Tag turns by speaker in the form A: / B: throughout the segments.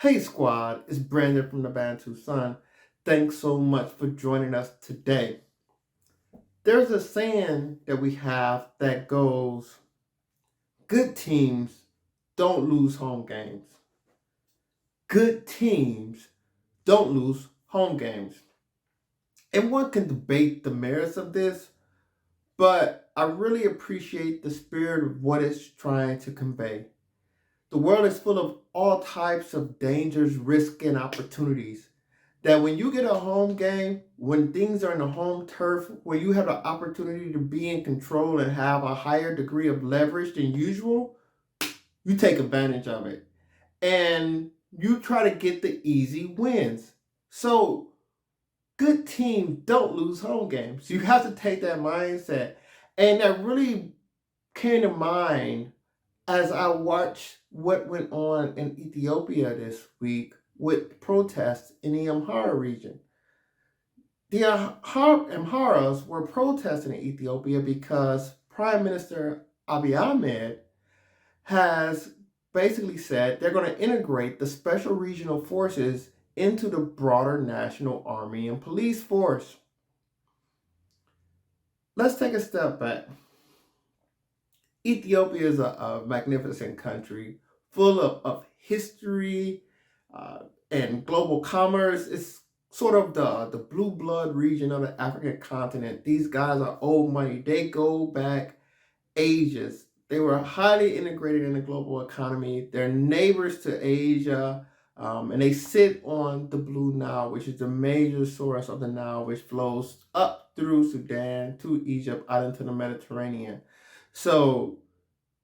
A: Hey squad, it's Brandon from the Bantu Sun. Thanks so much for joining us today. There's a saying that we have that goes, good teams don't lose home games. Good teams don't lose home games. And one can debate the merits of this, but I really appreciate the spirit of what it's trying to convey. The world is full of all types of dangers, risks, and opportunities. That when you get a home game, when things are in the home turf, where you have the opportunity to be in control and have a higher degree of leverage than usual, you take advantage of it. And you try to get the easy wins. So good teams don't lose home games. You have to take that mindset. And that really came to mind as I watched what went on in Ethiopia this week with protests in the Amhara region. The Amharas were protesting in Ethiopia because Prime Minister Abiy Ahmed has basically said they're going to integrate the special regional forces into the broader national army and police force. Let's take a step back. Ethiopia is a magnificent country full of history and global commerce. It's sort of the blue blood region of the African continent. These guys are old money. They go back ages. They were highly integrated in the global economy. They're neighbors to Asia, and they sit on the Blue Nile, which is the major source of the Nile, which flows up through Sudan to Egypt out into the Mediterranean. So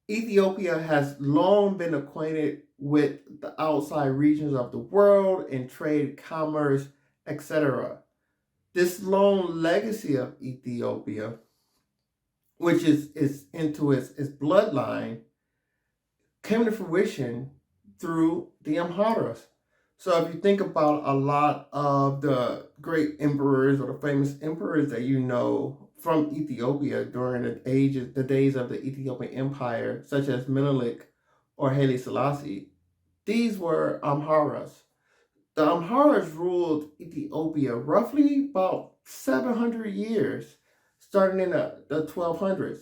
A: Ethiopia has long been acquainted with the outside regions of the world in trade, commerce, etc. This long legacy of Ethiopia, which is into its bloodline, came to fruition through the Amharas. So if you think about a lot of the great emperors or the famous emperors that you know from Ethiopia during the days of the Ethiopian Empire, such as Menelik or Haile Selassie, these were Amharas. The Amharas ruled Ethiopia roughly about 700 years, starting in the 1200s.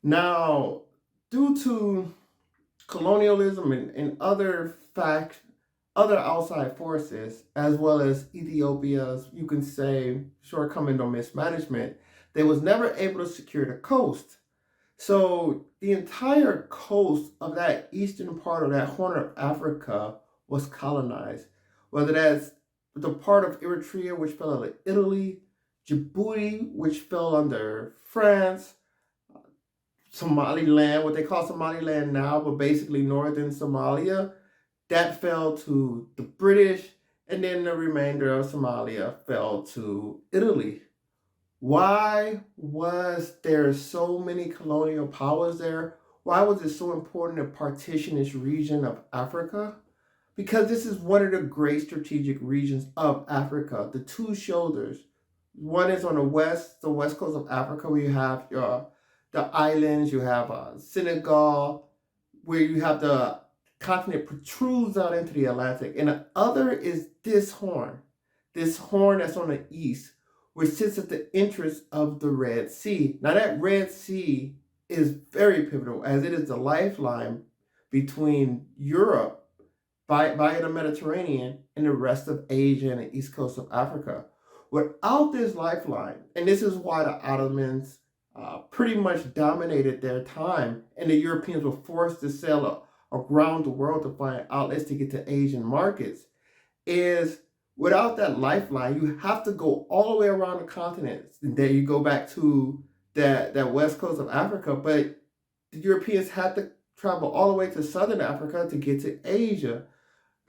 A: Now, due to colonialism and other outside forces, as well as Ethiopia's, you can say, shortcoming or mismanagement, they was never able to secure the coast. So the entire coast of that eastern part of that horn of Africa was colonized, whether that's the part of Eritrea, which fell under Italy, Djibouti, which fell under France, Somaliland, what they call Somaliland now, but basically northern Somalia, that fell to the British, and then the remainder of Somalia fell to Italy. Why was there so many colonial powers there? Why was it so important to partition this region of Africa? Because this is one of the great strategic regions of Africa, the two shoulders. One is on the west coast of Africa, where you have the islands, you have Senegal, where you have the continent protrudes out into the Atlantic, and the other is this horn that's on the east, which sits at the entrance of the Red Sea. Now, that Red Sea is very pivotal, as it is the lifeline between Europe via the Mediterranean and the rest of Asia and the east coast of Africa. Without this lifeline, and this is why the Ottomans pretty much dominated their time, and the Europeans were forced to sail around the world to find outlets to get to Asian markets, is without that lifeline, you have to go all the way around the continent. And then you go back to that west coast of Africa, but the Europeans had to travel all the way to southern Africa to get to Asia,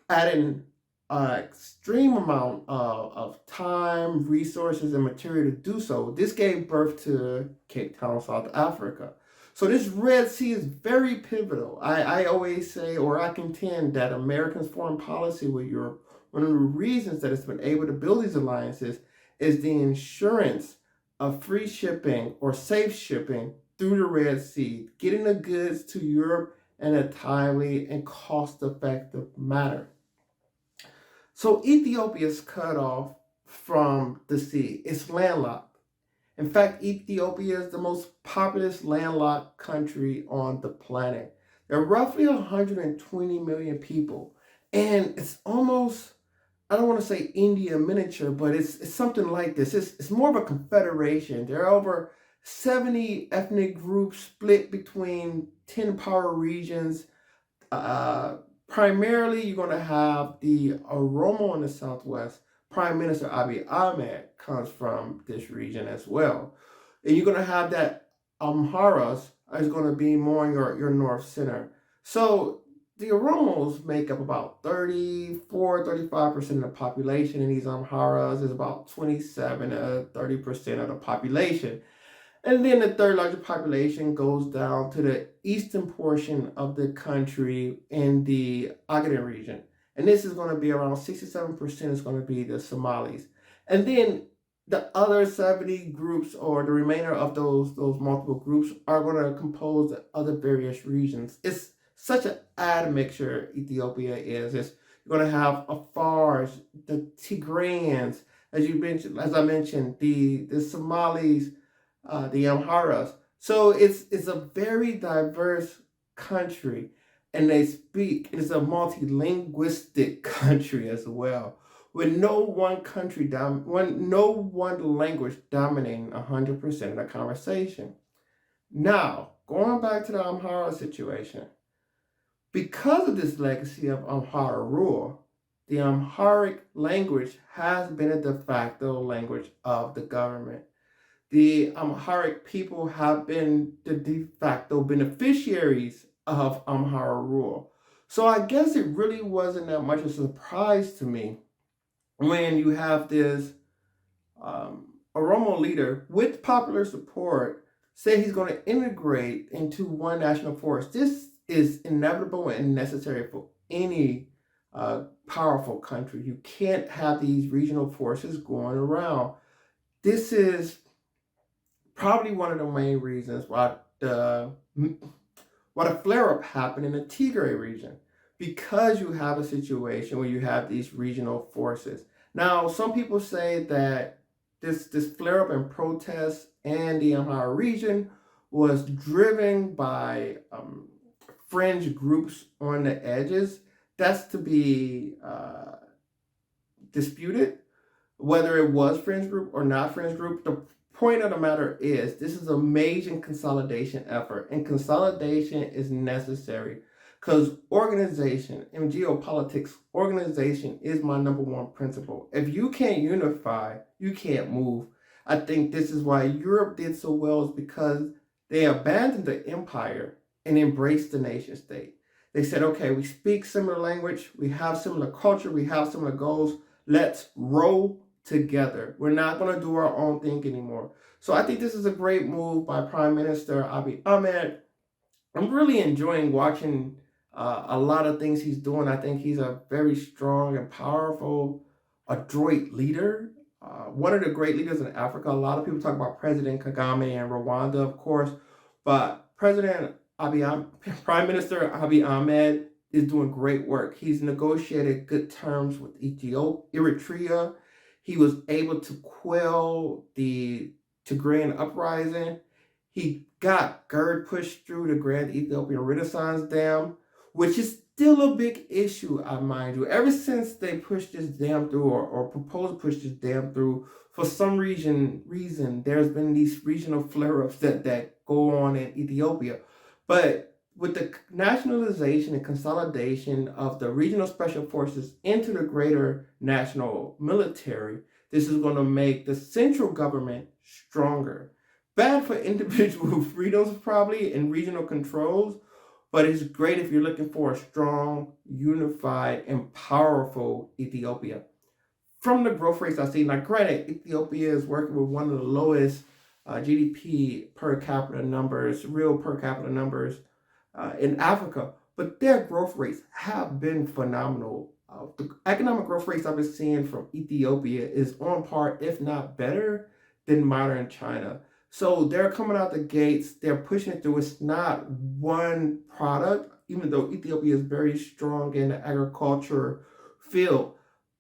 A: adding an extreme amount of time, resources, and material to do so. This gave birth to Cape Town, South Africa. So this Red Sea is very pivotal. I always say, or I contend, that America's foreign policy with Europe, one of the reasons that it's been able to build these alliances is the insurance of free shipping or safe shipping through the Red Sea, getting the goods to Europe in a timely and cost-effective manner. So Ethiopia is cut off from the sea. It's landlocked. In fact, Ethiopia is the most populous landlocked country on the planet. There are roughly 120 million people. And it's almost, I don't want to say India miniature, but it's something like this. It's more of a confederation. There are over 70 ethnic groups split between 10 power regions. Uh, Primarily, you're going to have the Oromo in the southwest. Prime Minister Abiy Ahmed comes from this region as well. And you're going to have that Amharas is going to be more in your north center. So the Oromos make up about 35% of the population, and these Amharas is about 27 to 30% of the population. And then the third largest population goes down to the eastern portion of the country in the Ogaden region. And this is going to be around 67% is going to be the Somalis. And then the other 70 groups or the remainder of those multiple groups are going to compose the other various regions. It's such an admixture Ethiopia is. You're going to have Afars, the Tigrayans, as I mentioned, the Somalis, the Amharas. So it's a very diverse country, and it's a multilinguistic country as well, with no one language dominating 100% of the conversation. Now, going back to the Amhara situation, because of this legacy of Amhara rule, the Amharic language has been a de facto language of the government. The Amharic people have been the de facto beneficiaries of Amhara rule. So I guess it really wasn't that much of a surprise to me when you have this Oromo leader with popular support say he's going to integrate into one national force. This is inevitable and necessary for any powerful country. You can't have these regional forces going around. This is probably one of the main reasons why the flare-up happened in the Tigray region, because you have a situation where you have these regional forces. Now, some people say that this flare-up and protest in the Amhara region was driven by fringe groups on the edges. That's to be disputed, whether it was fringe group or not fringe group. The point of the matter is, this is a major consolidation effort, and consolidation is necessary because organization, in geopolitics, organization is my number one principle. If you can't unify, you can't move. I think this is why Europe did so well, is because they abandoned the empire and embraced the nation state. They said, okay, we speak similar language, we have similar culture, we have similar goals, let's roll together. We're not going to do our own thing anymore. So I think this is a great move by Prime Minister Abiy Ahmed. I'm really enjoying watching a lot of things he's doing. I think he's a very strong and powerful, adroit leader. One of the great leaders in Africa. A lot of people talk about President Kagame and Rwanda, of course, but Prime Minister Abiy Ahmed is doing great work. He's negotiated good terms with Eritrea. He was able to quell the Tigrayan uprising. He got GERD pushed through the Grand Ethiopian Renaissance Dam, which is still a big issue, I mind you. Ever since they pushed this dam through, or proposed to push this dam through, for some reason, there's been these regional flare-ups that go on in Ethiopia. But with the nationalization and consolidation of the regional special forces into the greater national military, this is going to make the central government stronger. Bad for individual freedoms, probably, and regional controls, but it's great if you're looking for a strong, unified, and powerful Ethiopia. From the growth rates I see, now granted, Ethiopia is working with one of the lowest GDP per capita numbers, real per capita numbers in Africa, but their growth rates have been phenomenal. The economic growth rates I've been seeing from Ethiopia is on par, if not better, than modern China. So they're coming out the gates, they're pushing it through. It's not one product, even though Ethiopia is very strong in the agriculture field.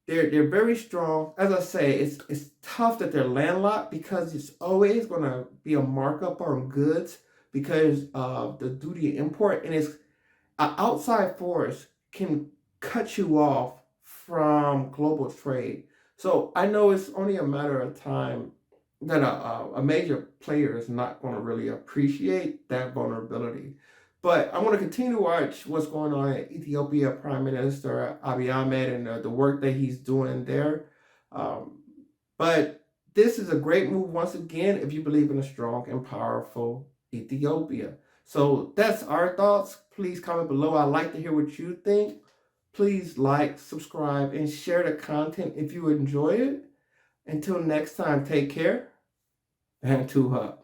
A: they're very strong. As I say, it's tough that they're landlocked because it's always going to be a markup on goods because of the duty import, and it's an outside force can cut you off from global trade. So I know it's only a matter of time that a major player is not going to really appreciate that vulnerability. But I want to continue to watch what's going on in Ethiopia, Prime Minister Abiy Ahmed, and the work that he's doing there. Um, but this is a great move once again if you believe in a strong and powerful Ethiopia. So that's our thoughts. Please comment below. I'd like to hear what you think. Please like, subscribe, and share the content if you enjoy it. Until next time, take care and to hug.